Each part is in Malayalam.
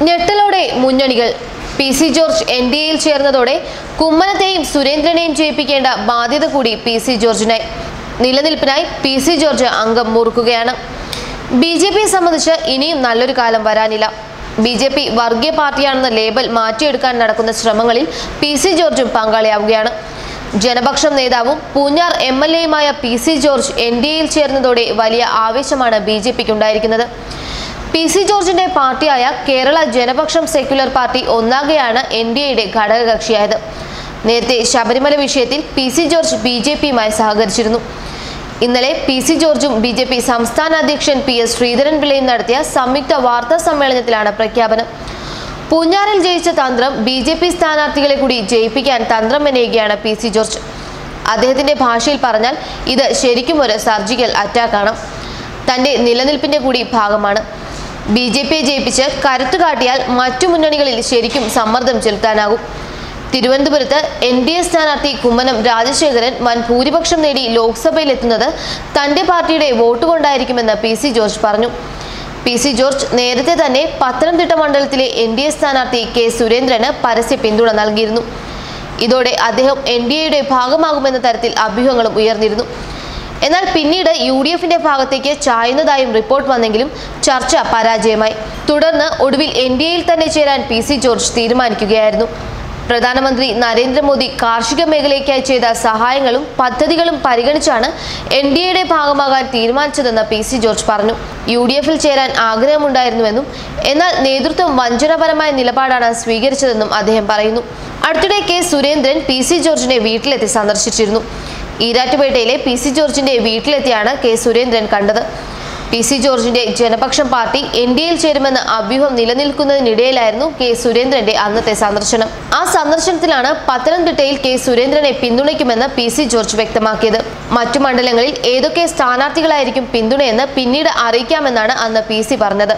ഞെട്ടലോടെ മുന്നണികൾ. പി.സി. ജോർജ് എൻ.ഡി.എയിൽ ചേർന്നതോടെ കുമ്മനത്തെയും സുരേന്ദ്രനെയും ജയിപ്പിക്കേണ്ട ബാധ്യത കൂടി പി.സി. ജോർജിനായി. നിലനിൽപ്പിനായി പി.സി. ജോർജ് അംഗം മുറുക്കുകയാണ്. ബി.ജെ.പിയെ സംബന്ധിച്ച് ഇനിയും നല്ലൊരു കാലം വരാനില്ല. ബി.ജെ.പി വർഗീയ പാർട്ടിയാണെന്ന ലേബൽ മാറ്റിയെടുക്കാൻ നടക്കുന്ന ശ്രമങ്ങളിൽ പി.സി. ജോർജും പങ്കാളിയാവുകയാണ്. ജനപക്ഷം നേതാവും പൂഞ്ഞാർ എം.എൽ.എയുമായ പി.സി. ജോർജ് എൻ.ഡി.എയിൽ ചേർന്നതോടെ വലിയ ആവേശമാണ് ബി.ജെ.പിക്ക് ഉണ്ടായിരിക്കുന്നത്. പി.സി. ജോർജിന്റെ പാർട്ടിയായ കേരള ജനപക്ഷം സെക്യുലർ പാർട്ടി ഒന്നാകെയാണ് എൻ.ഡി.എയുടെ ഘടകകക്ഷിയായത്. നേരത്തെ ശബരിമല വിഷയത്തിൽ പി.സി. ജോർജ് ബി.ജെ.പിയുമായി സഹകരിച്ചിരുന്നു. ഇന്നലെ പി.സി. ജോർജും ബി.ജെ.പി സംസ്ഥാന അധ്യക്ഷൻ പി.എസ്. ശ്രീധരൻപിള്ളയും നടത്തിയ സംയുക്ത വാർത്താ സമ്മേളനത്തിലാണ് പ്രഖ്യാപനം. പൂഞ്ഞാറിൽ ജയിച്ച തന്ത്രം ബി.ജെ.പി സ്ഥാനാർത്ഥികളെ കൂടി ജയിപ്പിക്കാൻ തന്ത്രം മെനയുകയാണ് പി.സി. ജോർജ്. അദ്ദേഹത്തിന്റെ ഭാഷയിൽ പറഞ്ഞാൽ ഇത് ശരിക്കും ഒരു സർജിക്കൽ അറ്റാക്കാണ്. തന്റെ നിലനിൽപ്പിന്റെ കൂടി ഭാഗമാണ്. ബി.ജെ.പിയെ ജയിപ്പിച്ച് കരുത്തു കാട്ടിയാൽ മറ്റു മുന്നണികളിൽ ശരിക്കും സമ്മർദ്ദം ചെലുത്താനാകും. തിരുവനന്തപുരത്ത് എൻ.ഡി.എ സ്ഥാനാർത്ഥി കുമ്മനം രാജശേഖരൻ വൻ ഭൂരിപക്ഷം നേടി ലോക്സഭയിലെത്തുന്നത് തന്റെ പാർട്ടിയുടെ വോട്ട് കൊണ്ടായിരിക്കുമെന്ന് പി.സി. ജോർജ് പറഞ്ഞു. പി.സി. ജോർജ് നേരത്തെ തന്നെ പത്തനംതിട്ട മണ്ഡലത്തിലെ എൻ.ഡി.എ സ്ഥാനാർത്ഥി കെ സുരേന്ദ്രന് പരസ്യ പിന്തുണ നൽകിയിരുന്നു. ഇതോടെ അദ്ദേഹം എൻ.ഡി.എയുടെ ഭാഗമാകുമെന്ന തരത്തിൽ അഭ്യൂഹങ്ങളും ഉയർന്നിരുന്നു. എന്നാൽ പിന്നീട് യു.ഡി.എഫിന്റെ ഭാഗത്തേക്ക് ചായുന്നതായും റിപ്പോർട്ട് വന്നെങ്കിലും ചർച്ച പരാജയമായി. തുടർന്ന് ഒടുവിൽ എൻ.ഡി.എയിൽ തന്നെ ചേരാൻ പി.സി. ജോർജ് തീരുമാനിക്കുകയായിരുന്നു. പ്രധാനമന്ത്രി നരേന്ദ്രമോദി കാർഷിക മേഖലയ്ക്കായി ചെയ്ത സഹായങ്ങളും പദ്ധതികളും പരിഗണിച്ചാണ് എൻ.ഡി.എയുടെ ഭാഗമാകാൻ തീരുമാനിച്ചതെന്ന് പി.സി. ജോർജ് പറഞ്ഞു. യു.ഡി.എഫിൽ ചേരാൻ ആഗ്രഹമുണ്ടായിരുന്നുവെന്നും എന്നാൽ നേതൃത്വം വഞ്ചനാപരമായ നിലപാടാണ് സ്വീകരിച്ചതെന്നും അദ്ദേഹം പറയുന്നു. അടുത്തിടെ കെ സുരേന്ദ്രൻ പി.സി. ജോർജിനെ വീട്ടിലെത്തി സന്ദർശിച്ചിരുന്നു. ഈരാറ്റുപേട്ടയിലെ പി.സി. ജോർജിന്റെ വീട്ടിലെത്തിയാണ് കെ സുരേന്ദ്രൻ കണ്ടത്. പി.സി. ജോർജിന്റെ ജനപക്ഷം പാർട്ടി എൻ.ഡി.എയിൽ ചേരുമെന്ന അഭ്യൂഹം നിലനിൽക്കുന്നതിനിടയിലായിരുന്നു കെ സുരേന്ദ്രന്റെ അന്നത്തെ സന്ദർശനം. ആ സന്ദർശനത്തിലാണ് പത്തനംതിട്ടയിൽ കെ സുരേന്ദ്രനെ പിന്തുണയ്ക്കുമെന്ന് പി.സി. ജോർജ് വ്യക്തമാക്കിയത്. മറ്റു മണ്ഡലങ്ങളിൽ ഏതൊക്കെ സ്ഥാനാർത്ഥികളായിരിക്കും പിന്തുണയെന്ന് പിന്നീട് അറിയിക്കാമെന്നാണ് അന്ന് പി.സി. പറഞ്ഞത്.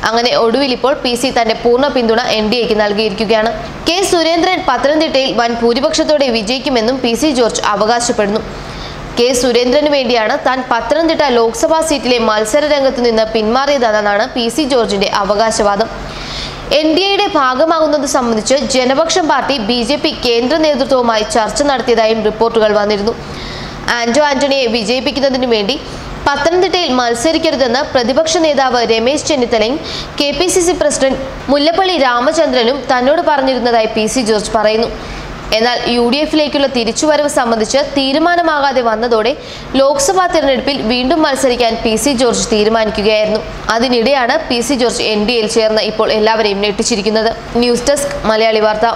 അങ്ങനെ ഒടുവിൽ ഇപ്പോൾ പി.സി. തന്റെ പൂർണ്ണ പിന്തുണ എൻ.ഡി.എക്ക് നൽകിയിരിക്കുകയാണ്. കെ സുരേന്ദ്രൻ പത്തനംതിട്ടയിൽ വൻ ഭൂരിപക്ഷത്തോടെ വിജയിക്കുമെന്നും പി.സി. ജോർജ് അവകാശപ്പെടുന്നു. കെ സുരേന്ദ്രന് വേണ്ടിയാണ് താൻ പത്തനംതിട്ട ലോക്സഭാ സീറ്റിലെ മത്സര രംഗത്തു നിന്ന് പിന്മാറിയതെന്നാണ് പി.സി. ജോർജിന്റെ അവകാശവാദം. എൻ.ഡി.എയുടെ ഭാഗമാകുന്നത് സംബന്ധിച്ച് ജനപക്ഷം പാർട്ടി ബി.ജെ.പി കേന്ദ്ര നേതൃത്വവുമായി ചർച്ച നടത്തിയതായും റിപ്പോർട്ടുകൾ വന്നിരുന്നു. ആന്റണിയെ വിജയിപ്പിക്കുന്നതിനു വേണ്ടി പത്തനംതിട്ടയിൽ മത്സരിക്കരുതെന്ന് പ്രതിപക്ഷ നേതാവ് രമേശ് ചെന്നിത്തലയും കെ.പി.സി.സി പ്രസിഡന്റ് മുല്ലപ്പള്ളി രാമചന്ദ്രനും തന്നോട് പറഞ്ഞിരുന്നതായി പി.സി. ജോർജ് പറയുന്നു. എന്നാൽ യു.ഡി.എഫിലേക്കുള്ള തിരിച്ചുവരവ് സംബന്ധിച്ച് തീരുമാനമാകാതെ വന്നതോടെ ലോക്സഭാ തെരഞ്ഞെടുപ്പിൽ വീണ്ടും മത്സരിക്കാൻ പി.സി. ജോർജ് തീരുമാനിക്കുകയായിരുന്നു. അതിനിടെയാണ് പി.സി. ജോർജ് എൻ.ഡി.എയിൽ ചേർന്ന് ഇപ്പോൾ എല്ലാവരെയും ഞെട്ടിച്ചിരിക്കുന്നത്. ന്യൂസ് ഡെസ്ക് മലയാളി വാർത്ത.